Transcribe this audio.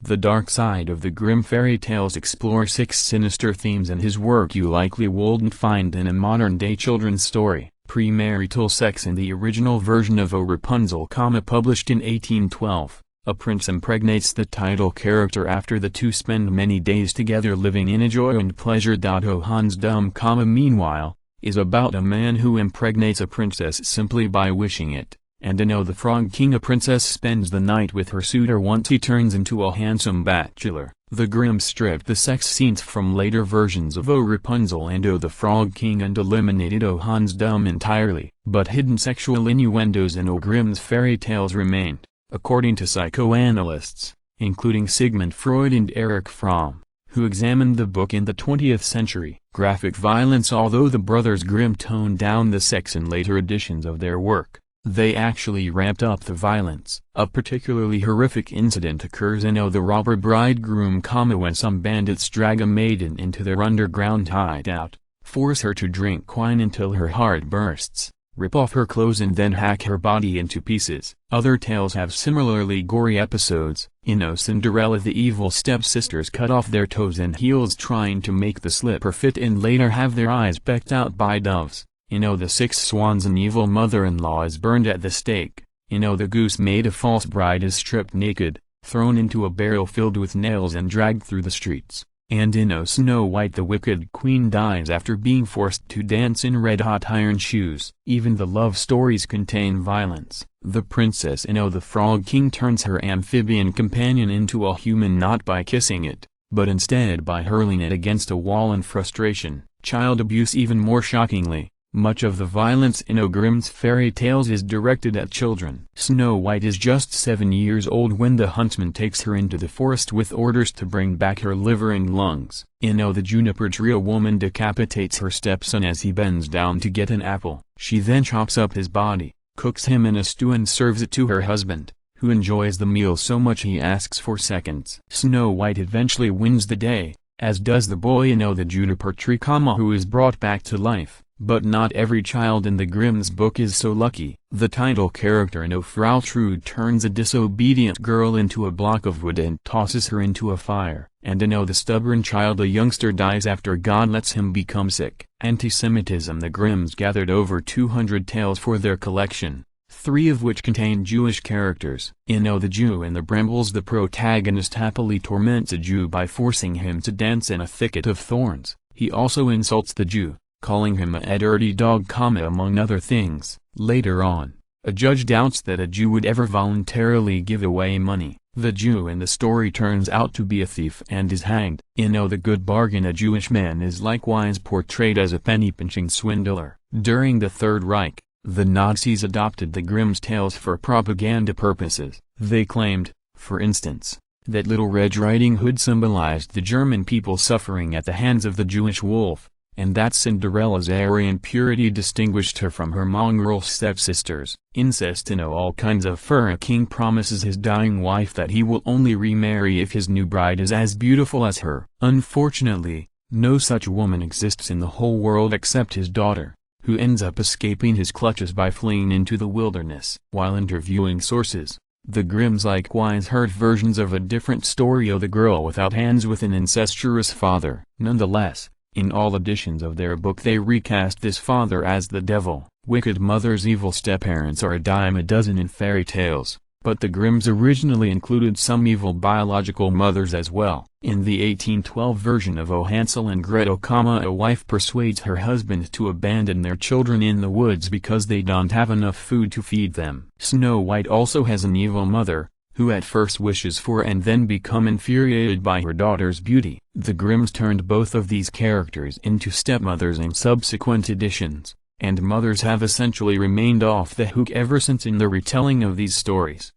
The dark side of the Grimm fairy tales explore 6 sinister themes in his work you likely wouldn't find in a modern-day children's story. Premarital sex. In the original version of O Rapunzel, published in 1812, a prince impregnates the title character after the two spend many days together living in a joy and pleasure. O Hans Dumm, meanwhile, is about a man who impregnates a princess simply by wishing it. And in O the Frog King, a princess spends the night with her suitor once he turns into a handsome bachelor. The Grimm stripped the sex scenes from later versions of O Rapunzel and O the Frog King and eliminated O Hans Dumm entirely, but hidden sexual innuendos in O Grimm's fairy tales remained, according to psychoanalysts, including Sigmund Freud and Erich Fromm, who examined the book in the 20th century. Graphic violence. Although the brothers Grimm toned down the sex in later editions of their work, they actually ramped up the violence. A particularly horrific incident occurs in O the Robber Bridegroom, when some bandits drag a maiden into their underground hideout, force her to drink wine until her heart bursts, rip off her clothes and then hack her body into pieces. Other tales have similarly gory episodes. In O Cinderella, the evil stepsisters cut off their toes and heels trying to make the slipper fit and later have their eyes pecked out by doves. In O the Six Swans, an evil mother-in-law is burned at the stake. In O the Goose Maid, a false bride is stripped naked, thrown into a barrel filled with nails and dragged through the streets. And in O Snow White, the wicked queen dies after being forced to dance in red-hot iron shoes. Even the love stories contain violence. The princess in O the Frog King turns her amphibian companion into a human not by kissing it, but instead by hurling it against a wall in frustration. Child abuse. Even more shockingly, much of the violence in O Grimm's fairy tales is directed at children. Snow White is just 7 years old when the huntsman takes her into the forest with orders to bring back her liver and lungs. In O the Juniper Tree, a woman decapitates her stepson as he bends down to get an apple. She then chops up his body, cooks him in a stew and serves it to her husband, who enjoys the meal so much he asks for seconds. Snow White eventually wins the day, as does the boy in O the Juniper Tree, who is brought back to life. But not every child in the Grimm's book is so lucky. The title character in O Frau Trude turns a disobedient girl into a block of wood and tosses her into a fire. And in O the Stubborn Child, a youngster dies after God lets him become sick. Anti-Semitism. The Grimms gathered over 200 tales for their collection, 3 of which contain Jewish characters. In O the Jew in the Brambles, the protagonist happily torments a Jew by forcing him to dance in a thicket of thorns. He also insults the Jew, calling him a dirty dog, among other things. Later on, a judge doubts that a Jew would ever voluntarily give away money. The Jew in the story turns out to be a thief and is hanged. In O the Good Bargain, a Jewish man is likewise portrayed as a penny-pinching swindler. During the Third Reich, the Nazis adopted the Grimm's tales for propaganda purposes. They claimed, for instance, that Little Red Riding Hood symbolized the German people suffering at the hands of the Jewish wolf, and that Cinderella's Aryan purity distinguished her from her mongrel stepsisters. Incest. In O All Kinds of Fur, a king promises his dying wife that he will only remarry if his new bride is as beautiful as her. Unfortunately, no such woman exists in the whole world except his daughter, who ends up escaping his clutches by fleeing into the wilderness. While interviewing sources, the Grimms likewise heard versions of a different story, O the Girl Without Hands with an Incestuous Father. Nonetheless, in all editions of their book they recast this father as the devil. Wicked mothers. Evil step-parents are a dime a dozen in fairy tales, but the Grimms originally included some evil biological mothers as well. In the 1812 version of O Hansel and Gretel, a wife persuades her husband to abandon their children in the woods because they don't have enough food to feed them. Snow White also has an evil mother, who at first wishes for and then become infuriated by her daughter's beauty. The Grimms turned both of these characters into stepmothers in subsequent editions, and mothers have essentially remained off the hook ever since in the retelling of these stories.